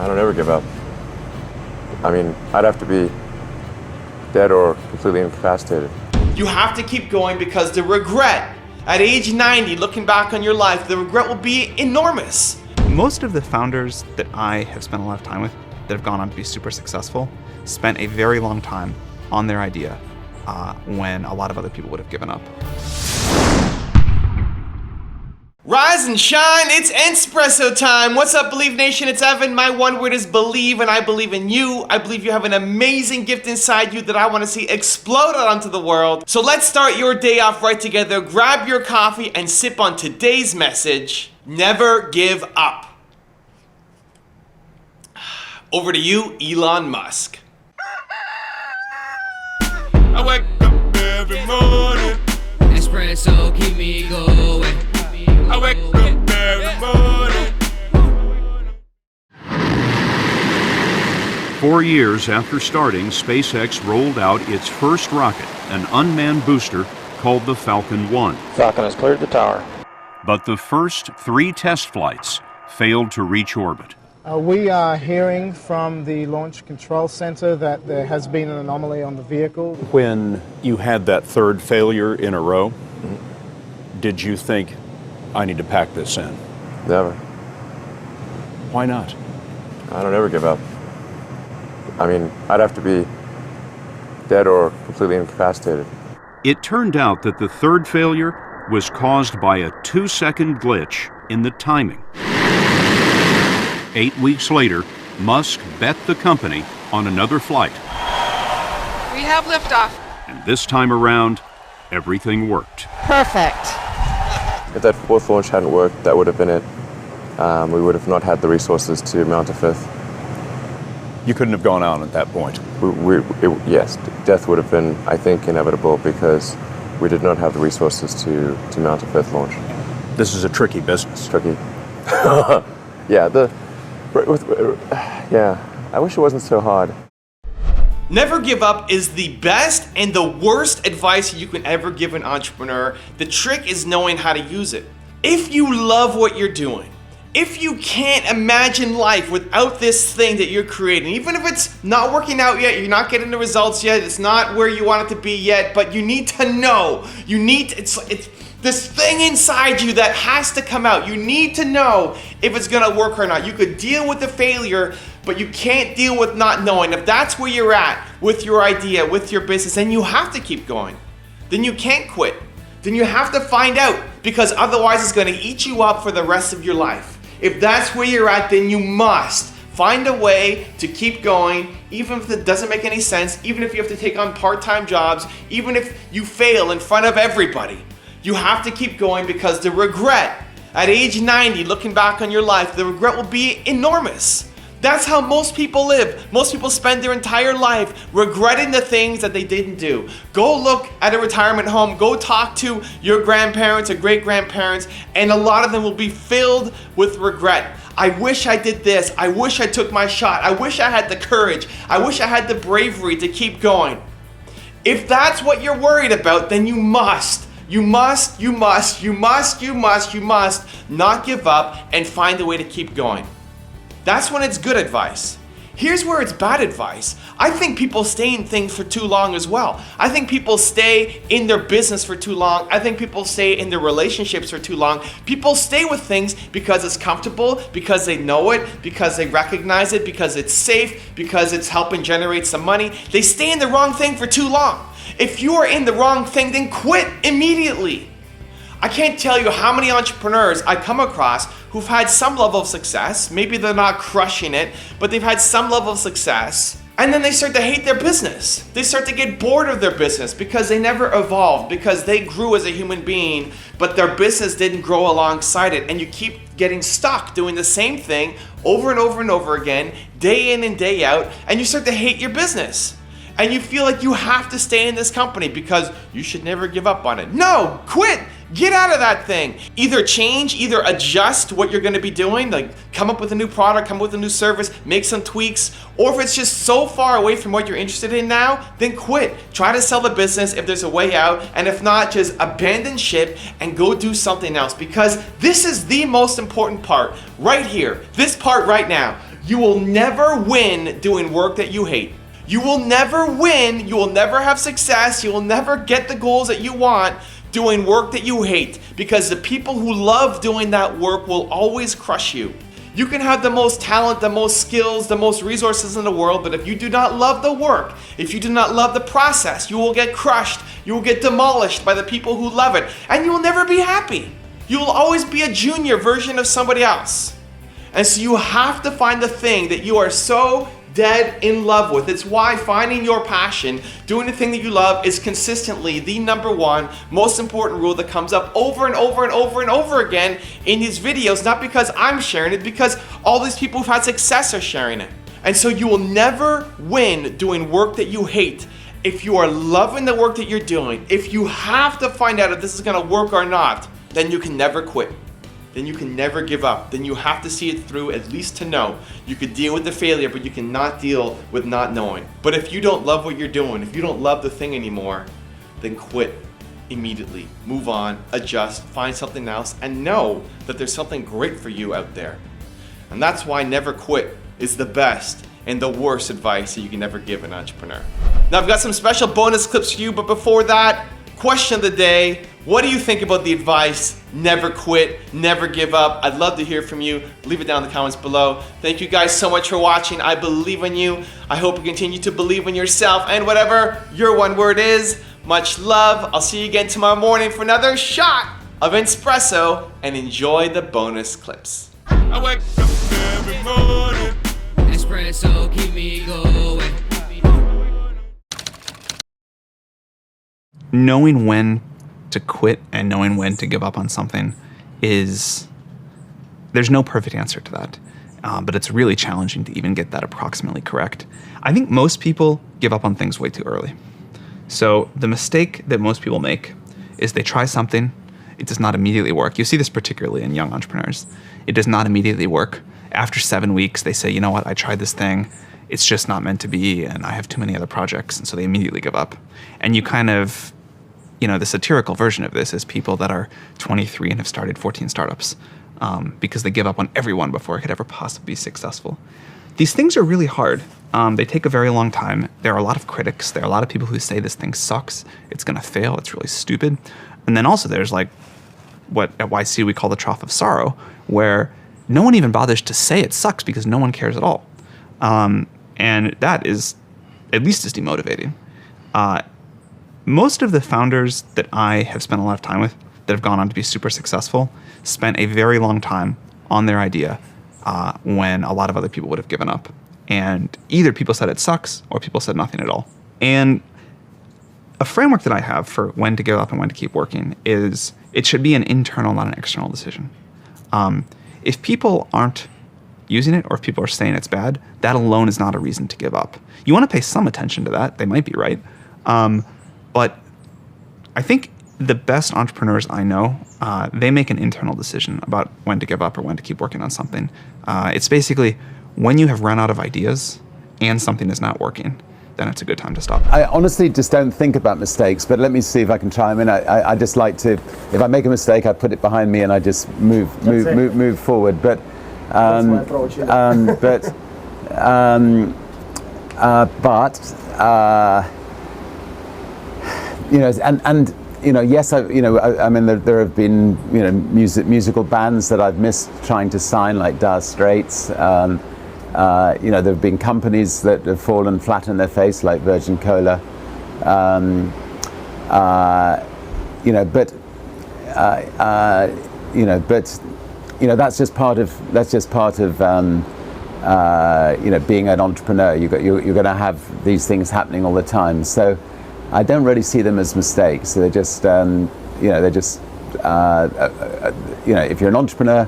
I don't ever give up. I mean, I'd have to be dead or completely incapacitated. You have to keep going because the regret at age 90, looking back on your life, the regret will be enormous. Most of the founders that I have spent a lot of time with that have gone on to be super successful spent a very long time on their idea when a lot of other people would have given up. Rise and shine, it's Espresso time. What's up, Believe Nation? It's Evan. My one word is believe, and I believe in you. I believe you have an amazing gift inside you that I want to see explode out onto the world. So let's start your day off right together. Grab your coffee and sip on today's message. Never give up. Over to you, Elon Musk. I wake up every morning. Espresso keep me going. I wake up every morning. 4 years after starting, SpaceX rolled out its first rocket, an unmanned booster called the Falcon 1. Falcon has cleared the tower. But the first 3 test flights failed to reach orbit. We are hearing from the Launch Control Center that there has been an anomaly on the vehicle. When you had that third failure in a row, did you think, I need to pack this in? Never. Why not? I don't ever give up. I mean, I'd have to be dead or completely incapacitated. It turned out that the third failure was caused by a 2-second glitch in the timing. 8 weeks later, Musk bet the company on another flight. We have liftoff. And this time around, everything worked. Perfect. If that fourth launch hadn't worked, that would have been it. We would have not had the resources to mount a fifth. You couldn't have gone out at that point. Yes, death would have been, I think, inevitable because we did not have the resources to mount a fifth launch. This is a tricky business. Tricky. I wish it wasn't so hard. Never give up is the best and the worst advice you can ever give an entrepreneur. The trick is knowing how to use it. If you love what you're doing, if you can't imagine life without this thing that you're creating, even if it's not working out yet, you're not getting the results yet, it's not where you want it to be yet, but you need to know. It's this thing inside you that has to come out. You need to know if it's gonna work or not. You could deal with the failure, but you can't deal with not knowing. If that's where you're at with your idea, with your business, then you have to keep going. Then you can't quit. Then you have to find out, because otherwise it's gonna eat you up for the rest of your life. If that's where you're at, then you must find a way to keep going, even if it doesn't make any sense, even if you have to take on part-time jobs, even if you fail in front of everybody. You have to keep going because the regret at age 90, looking back on your life, the regret will be enormous. That's how most people live. Most people spend their entire life regretting the things that they didn't do. Go look at a retirement home, go talk to your grandparents or great-grandparents, and a lot of them will be filled with regret. I wish I did this. I wish I took my shot. I wish I had the courage. I wish I had the bravery to keep going. If that's what you're worried about, then you must not give up and find a way to keep going. That's when it's good advice. Here's where it's bad advice. I think people stay in things for too long as well. I think people stay in their business for too long. I think people stay in their relationships for too long. People stay with things because it's comfortable, because they know it, because they recognize it, because it's safe, because it's helping generate some money. They stay in the wrong thing for too long. If you are in the wrong thing, then quit immediately. I can't tell you how many entrepreneurs I come across who've had some level of success. Maybe they're not crushing it, but they've had some level of success. And then they start to hate their business. They start to get bored of their business because they never evolved, because they grew as a human being, but their business didn't grow alongside it. And you keep getting stuck doing the same thing over and over and over again, day in and day out, and you start to hate your business. And you feel like you have to stay in this company because you should never give up on it. No, quit. Get out of that thing. Either change, either adjust what you're going to be doing, like come up with a new product, come up with a new service, make some tweaks, or if it's just so far away from what you're interested in now, then quit. Try to sell the business if there's a way out, and if not, just abandon ship and go do something else, because this is the most important part right here, this part right now. You will never win doing work that you hate. You will never win, you will never have success, you will never get the goals that you want doing work that you hate, because the people who love doing that work will always crush you. You can have the most talent, the most skills, the most resources in the world, but if you do not love the work, if you do not love the process, you will get crushed, you will get demolished by the people who love it, and you will never be happy. You will always be a junior version of somebody else. And so you have to find the thing that you are so dead in love with. It's why finding your passion, doing the thing that you love, is consistently the number one most important rule that comes up over and over and over and over again in these videos, not because I'm sharing it, because all these people who've had success are sharing it. And so you will never win doing work that you hate. If you are loving the work that you're doing, if you have to find out if this is going to work or not, then you can never quit. Then you can never give up. Then you have to see it through, at least to know. You could deal with the failure, but you cannot deal with not knowing. But if you don't love what you're doing, if you don't love the thing anymore, then quit immediately. Move on, adjust, find something else, and know that there's something great for you out there. And that's why never quit is the best and the worst advice that you can ever give an entrepreneur. Now I've got some special bonus clips for you, but before that, question of the day. What do you think about the advice, never quit, never give up? I'd love to hear from you. Leave it down in the comments below. Thank you guys so much for watching. I believe in you. I hope you continue to believe in yourself and whatever your one word is. Much love. I'll see you again tomorrow morning for another shot of espresso, and enjoy the bonus clips. I wake up every morning. Espresso, keep me going. Knowing when to quit and knowing when to give up on something there's no perfect answer to that, but it's really challenging to even get that approximately correct. I think most people give up on things way too early. So the mistake that most people make is they try something, it does not immediately work. You see this particularly in young entrepreneurs. It does not immediately work. After 7 weeks, they say, you know what, I tried this thing, it's just not meant to be, and I have too many other projects, and so they immediately give up. And you kind of, the satirical version of this is people that are 23 and have started 14 startups because they give up on everyone before it could ever possibly be successful. These things are really hard. They take a very long time. There are a lot of critics. There are a lot of people who say this thing sucks. It's going to fail. It's really stupid. And then also there's like what at YC we call the trough of sorrow, where no one even bothers to say it sucks because no one cares at all. And that is at least as demotivating. Most of the founders that I have spent a lot of time with that have gone on to be super successful spent a very long time on their idea when a lot of other people would have given up. And either people said it sucks or people said nothing at all. And a framework that I have for when to give up and when to keep working is it should be an internal, not an external decision. If people aren't using it or if people are saying it's bad, that alone is not a reason to give up. You want to pay some attention to that. They might be right. But I think the best entrepreneurs I know, they make an internal decision about when to give up or when to keep working on something. It's basically when you have run out of ideas and something is not working, then it's a good time to stop. I honestly just don't think about mistakes, but let me see if I can try. I mean, I just like to, if I make a mistake, I put it behind me and I just move forward. But yes, I mean, there have been, musical bands that I've missed trying to sign, like Dire Straits. There have been companies that have fallen flat on their face, like Virgin Cola. That's just part of being an entrepreneur. You're going to have these things happening all the time. So I don't really see them as mistakes. They're just, if you're an entrepreneur,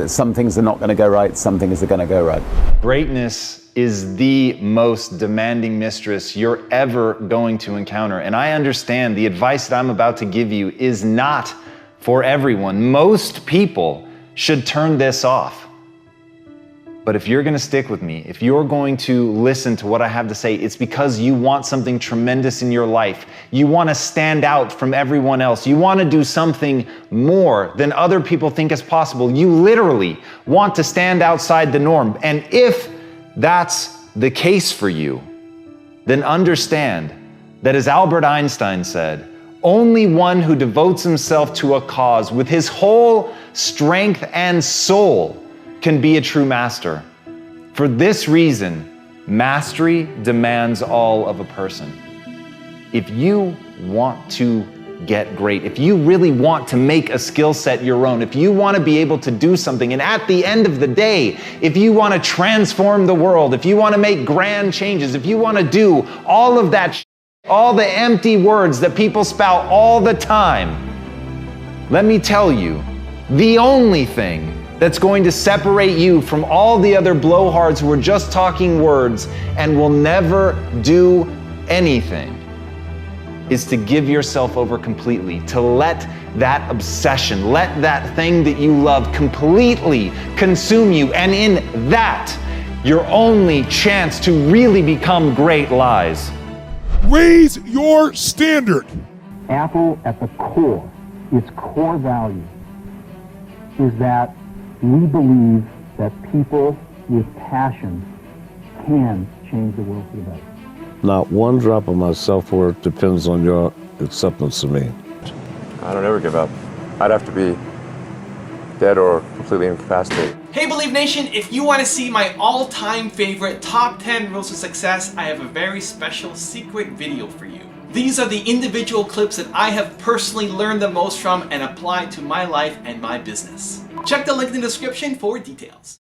some things are not going to go right, some things are going to go right. Greatness is the most demanding mistress you're ever going to encounter. And I understand the advice that I'm about to give you is not for everyone. Most people should turn this off. But if you're going to stick with me, if you're going to listen to what I have to say, it's because you want something tremendous in your life. You want to stand out from everyone else. You want to do something more than other people think is possible. You literally want to stand outside the norm. And if that's the case for you, then understand that, as Albert Einstein said, only one who devotes himself to a cause with his whole strength and soul can be a true master. For this reason, mastery demands all of a person. If you want to get great, if you really want to make a skill set your own, if you want to be able to do something, and at the end of the day, if you want to transform the world, if you want to make grand changes, if you want to do all of that, all the empty words that people spout all the time, let me tell you, the only thing that's going to separate you from all the other blowhards who are just talking words and will never do anything is to give yourself over completely, to let that obsession, let that thing that you love completely consume you. And in that, your only chance to really become great lies. Raise your standard. Apple, at the core, its core value is that we believe that people with passion can change the world for the better. Not one drop of my self-worth depends on your acceptance of me. I don't ever give up. I'd have to be dead or completely incapacitated. Hey Believe Nation, if you want to see my all-time favorite top 10 rules of success, I have a very special secret video for you. These are the individual clips that I have personally learned the most from and applied to my life and my business. Check the link in the description for details.